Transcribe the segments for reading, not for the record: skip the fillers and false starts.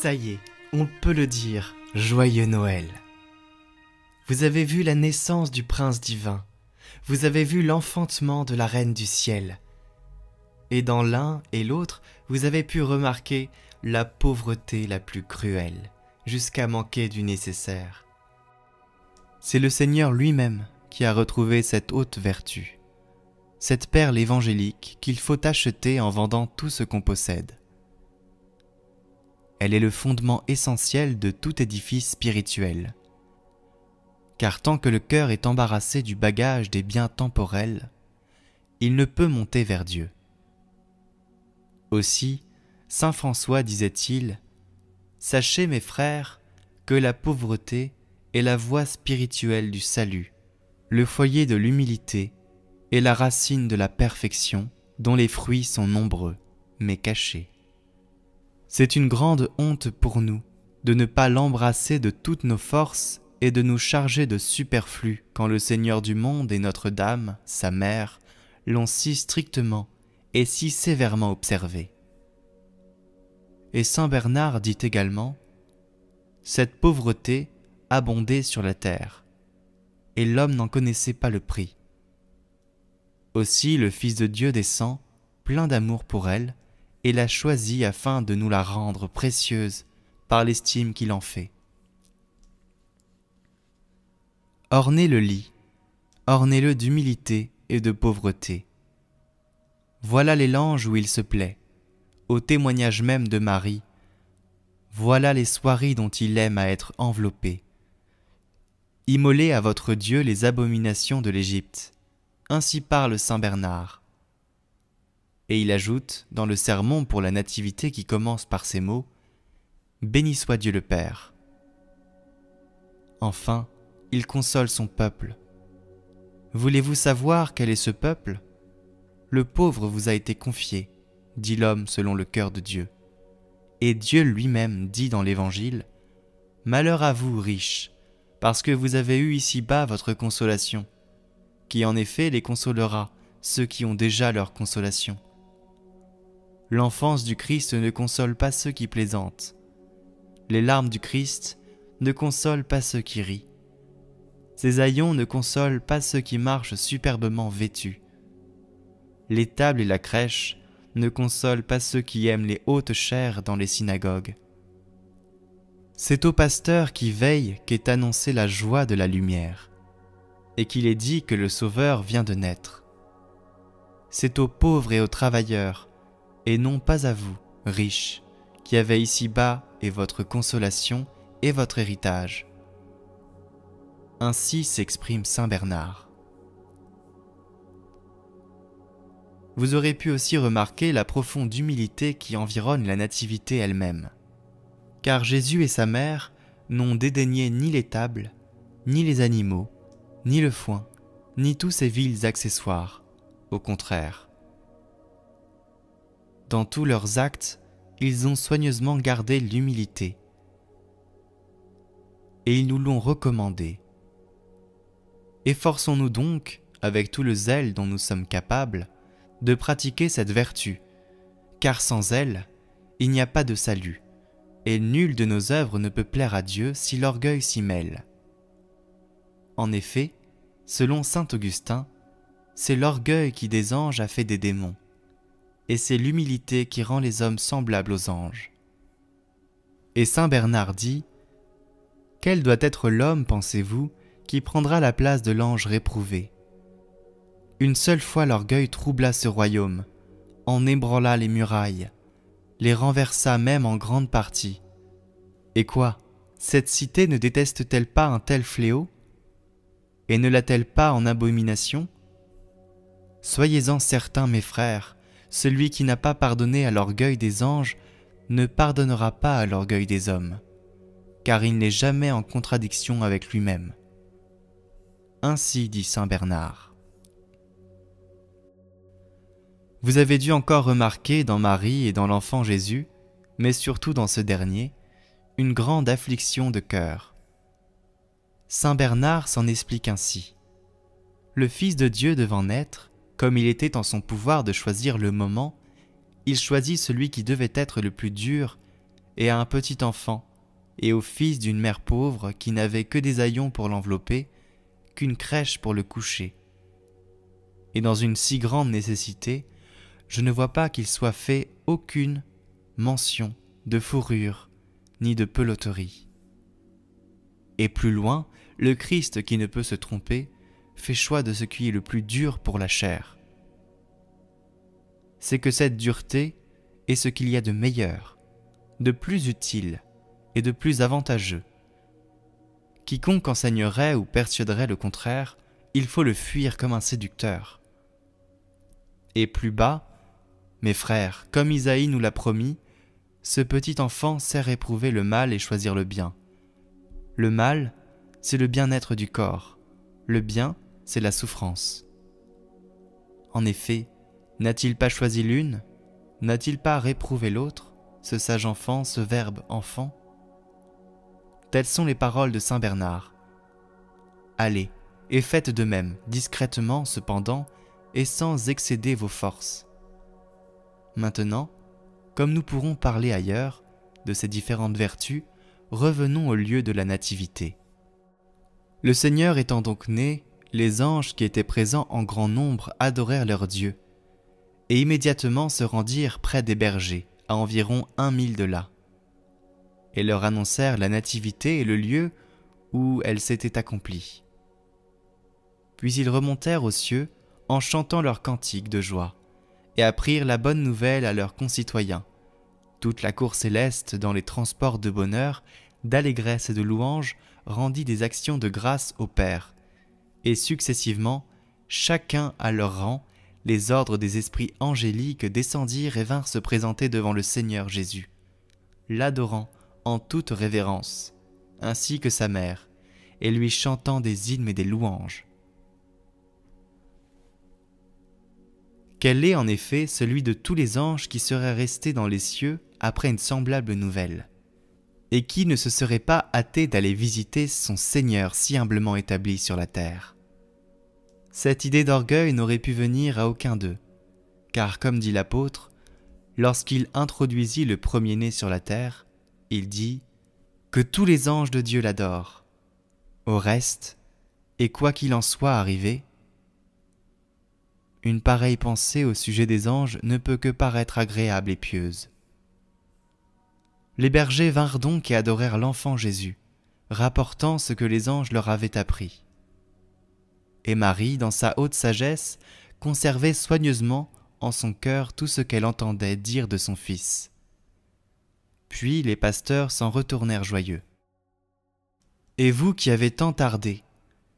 Ça y est, on peut le dire, joyeux Noël. Vous avez vu la naissance du prince divin, vous avez vu l'enfantement de la reine du ciel. Et dans l'un et l'autre, vous avez pu remarquer la pauvreté la plus cruelle, jusqu'à manquer du nécessaire. C'est le Seigneur lui-même qui a retrouvé cette haute vertu, cette perle évangélique qu'il faut acheter en vendant tout ce qu'on possède. Elle est le fondement essentiel de tout édifice spirituel. Car tant que le cœur est embarrassé du bagage des biens temporels, il ne peut monter vers Dieu. Aussi, saint François disait-il, « Sachez mes frères que la pauvreté est la voie spirituelle du salut, le foyer de l'humilité et la racine de la perfection dont les fruits sont nombreux, mais cachés. » C'est une grande honte pour nous de ne pas l'embrasser de toutes nos forces et de nous charger de superflu quand le Seigneur du monde et Notre-Dame, sa mère, l'ont si strictement et si sévèrement observé. Et saint Bernard dit également « Cette pauvreté abondait sur la terre, et l'homme n'en connaissait pas le prix. Aussi le Fils de Dieu descend, plein d'amour pour elle, et l'a choisie afin de nous la rendre précieuse par l'estime qu'il en fait. Ornez le lit, ornez-le d'humilité et de pauvreté. Voilà les langes où il se plaît, au témoignage même de Marie. Voilà les soieries dont il aime à être enveloppé. Immolez à votre Dieu les abominations de l'Égypte. Ainsi parle saint Bernard. Et il ajoute, dans le sermon pour la Nativité qui commence par ces mots, « Béni soit Dieu le Père ». Enfin, il console son peuple. Voulez-vous savoir quel est ce peuple ? Le pauvre vous a été confié, dit l'homme selon le cœur de Dieu. Et Dieu lui-même dit dans l'Évangile, « Malheur à vous, riches, parce que vous avez eu ici-bas votre consolation, qui en effet les consolera, ceux qui ont déjà leur consolation. » L'enfance du Christ ne console pas ceux qui plaisantent. Les larmes du Christ ne consolent pas ceux qui rient. Ses haillons ne consolent pas ceux qui marchent superbement vêtus. L'étable et la crèche ne consolent pas ceux qui aiment les hautes chairs dans les synagogues. C'est au pasteur qui veille qu'est annoncée la joie de la lumière, et qu'il est dit que le Sauveur vient de naître. C'est aux pauvres et aux travailleurs, et non pas à vous, riches, qui avez ici-bas et votre consolation et votre héritage. Ainsi s'exprime saint Bernard. Vous aurez pu aussi remarquer la profonde humilité qui environne la nativité elle-même. Car Jésus et sa mère n'ont dédaigné ni les tables, ni les animaux, ni le foin, ni tous ces vils accessoires. Au contraire. Dans tous leurs actes, ils ont soigneusement gardé l'humilité. Et ils nous l'ont recommandé. Efforçons-nous donc, avec tout le zèle dont nous sommes capables, de pratiquer cette vertu, car sans elle, il n'y a pas de salut, et nulle de nos œuvres ne peut plaire à Dieu si l'orgueil s'y mêle. En effet, selon saint Augustin, c'est l'orgueil qui des anges a fait des démons, et c'est l'humilité qui rend les hommes semblables aux anges. Et saint Bernard dit, « Quel doit être l'homme, pensez-vous, qui prendra la place de l'ange réprouvé ? Une seule fois l'orgueil troubla ce royaume, en ébranla les murailles, les renversa même en grande partie. Et quoi, cette cité ne déteste-t-elle pas un tel fléau ? Et ne l'a-t-elle pas en abomination ? Soyez-en certains, mes frères, celui qui n'a pas pardonné à l'orgueil des anges ne pardonnera pas à l'orgueil des hommes, car il n'est jamais en contradiction avec lui-même. » Ainsi dit saint Bernard. Vous avez dû encore remarquer dans Marie et dans l'enfant Jésus, mais surtout dans ce dernier, une grande affliction de cœur. Saint Bernard s'en explique ainsi. Le Fils de Dieu devant naître, comme il était en son pouvoir de choisir le moment, il choisit celui qui devait être le plus dur et à un petit enfant, et au fils d'une mère pauvre qui n'avait que des haillons pour l'envelopper, qu'une crèche pour le coucher. Et dans une si grande nécessité, je ne vois pas qu'il soit fait aucune mention de fourrure ni de peloterie. Et plus loin, le Christ qui ne peut se tromper fait choix de ce qui est le plus dur pour la chair. C'est que cette dureté est ce qu'il y a de meilleur, de plus utile et de plus avantageux. Quiconque enseignerait ou persuaderait le contraire, il faut le fuir comme un séducteur. Et plus bas, mes frères, comme Isaïe nous l'a promis, ce petit enfant sait éprouver le mal et choisir le bien. Le mal, c'est le bien-être du corps. Le bien, c'est la souffrance. En effet, n'a-t-il pas choisi l'une? N'a-t-il pas réprouvé l'autre, ce sage enfant, ce verbe enfant? Telles sont les paroles de saint Bernard. Allez, et faites de même, discrètement cependant, et sans excéder vos forces. Maintenant, comme nous pourrons parler ailleurs de ces différentes vertus, revenons au lieu de la nativité. Le Seigneur étant donc né, les anges qui étaient présents en grand nombre adorèrent leur Dieu, et immédiatement se rendirent près des bergers, à environ 1 mille de là, et leur annoncèrent la nativité et le lieu où elle s'était accomplie. Puis ils remontèrent aux cieux en chantant leurs cantiques de joie, et apprirent la bonne nouvelle à leurs concitoyens. Toute la cour céleste, dans les transports de bonheur, d'allégresse et de louange, rendit des actions de grâce au Père, et successivement, chacun à leur rang, les ordres des esprits angéliques descendirent et vinrent se présenter devant le Seigneur Jésus, l'adorant en toute révérence, ainsi que sa mère, et lui chantant des hymnes et des louanges. Quel est en effet celui de tous les anges qui serait resté dans les cieux après une semblable nouvelle, et qui ne se serait pas hâté d'aller visiter son Seigneur si humblement établi sur la terre? Cette idée d'orgueil n'aurait pu venir à aucun d'eux, car comme dit l'apôtre, lorsqu'il introduisit le premier-né sur la terre, il dit « Que tous les anges de Dieu l'adorent. » Au reste, et quoi qu'il en soit arrivé, une pareille pensée au sujet des anges ne peut que paraître agréable et pieuse. Les bergers vinrent donc et adorèrent l'enfant Jésus, rapportant ce que les anges leur avaient appris. Et Marie, dans sa haute sagesse, conservait soigneusement en son cœur tout ce qu'elle entendait dire de son Fils. Puis les pasteurs s'en retournèrent joyeux. Et vous qui avez tant tardé,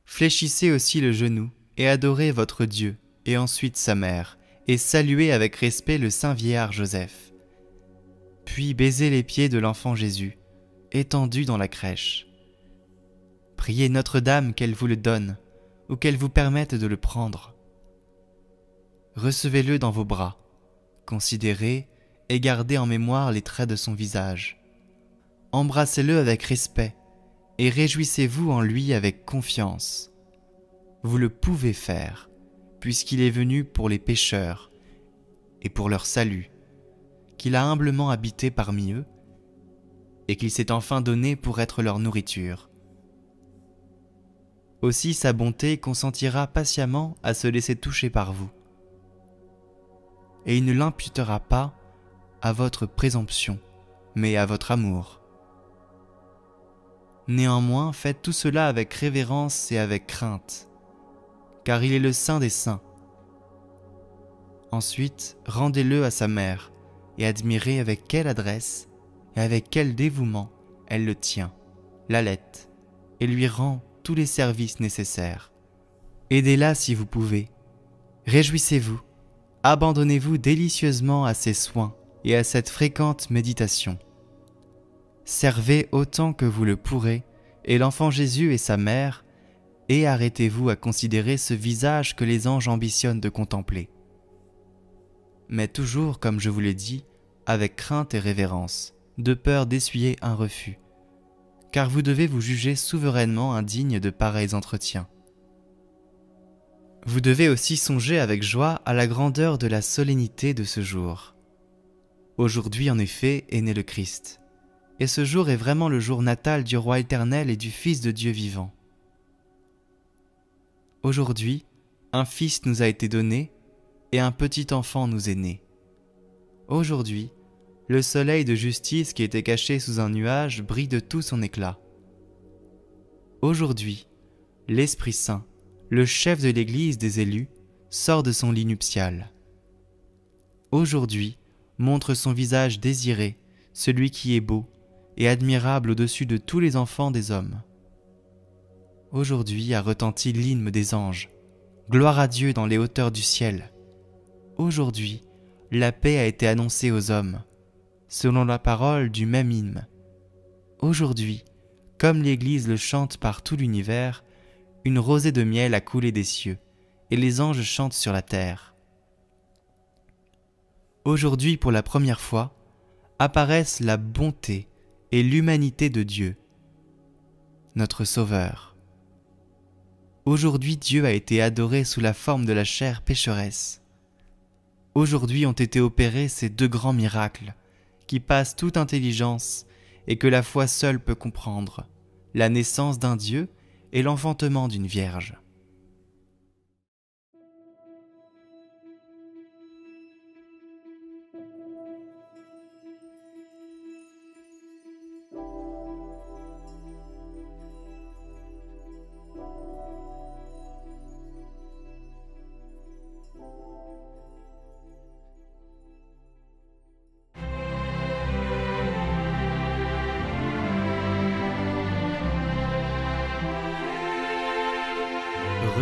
fléchissez aussi le genou et adorez votre Dieu, et ensuite sa mère, et saluez avec respect le saint vieillard Joseph. Puis baisez les pieds de l'enfant Jésus, étendu dans la crèche. Priez Notre-Dame qu'elle vous le donne, ou qu'elle vous permette de le prendre. Recevez-le dans vos bras, considérez et gardez en mémoire les traits de son visage. Embrassez-le avec respect, et réjouissez-vous en lui avec confiance. Vous le pouvez faire, puisqu'il est venu pour les pécheurs et pour leur salut, qu'il a humblement habité parmi eux, et qu'il s'est enfin donné pour être leur nourriture. Aussi sa bonté consentira patiemment à se laisser toucher par vous, et il ne l'imputera pas à votre présomption, mais à votre amour. Néanmoins, faites tout cela avec révérence et avec crainte, car il est le saint des saints. Ensuite, rendez-le à sa mère, et admirez avec quelle adresse et avec quel dévouement elle le tient, l'allaite, et lui rend tous les services nécessaires. Aidez-la si vous pouvez. Réjouissez-vous, abandonnez-vous délicieusement à ses soins et à cette fréquente méditation. Servez autant que vous le pourrez, et l'enfant Jésus et sa mère, et arrêtez-vous à considérer ce visage que les anges ambitionnent de contempler. Mais toujours, comme je vous l'ai dit, avec crainte et révérence, de peur d'essuyer un refus, car vous devez vous juger souverainement indigne de pareils entretiens. Vous devez aussi songer avec joie à la grandeur de la solennité de ce jour. Aujourd'hui, en effet, est né le Christ. et ce jour est vraiment le jour natal du Roi éternel et du Fils de Dieu vivant. Aujourd'hui, un fils nous a été donné, et un petit enfant nous est né. Aujourd'hui, le soleil de justice qui était caché sous un nuage brille de tout son éclat. Aujourd'hui, l'Esprit Saint, le chef de l'Église des élus, sort de son lit nuptial. Aujourd'hui, montre son visage désiré, celui qui est beau et admirable au-dessus de tous les enfants des hommes. Aujourd'hui a retenti l'hymne des anges. Gloire à Dieu dans les hauteurs du ciel. Aujourd'hui, la paix a été annoncée aux hommes, selon la parole du même hymne. Aujourd'hui, comme l'Église le chante par tout l'univers, une rosée de miel a coulé des cieux, et les anges chantent sur la terre. Aujourd'hui, pour la première fois, apparaissent la bonté et l'humanité de Dieu, notre Sauveur. Aujourd'hui, Dieu a été adoré sous la forme de la chair pécheresse. Aujourd'hui ont été opérés ces deux grands miracles qui passent toute intelligence et que la foi seule peut comprendre, la naissance d'un Dieu et l'enfantement d'une Vierge.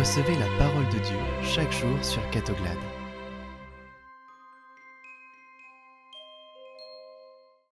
Recevez la parole de Dieu chaque jour sur Catoglade.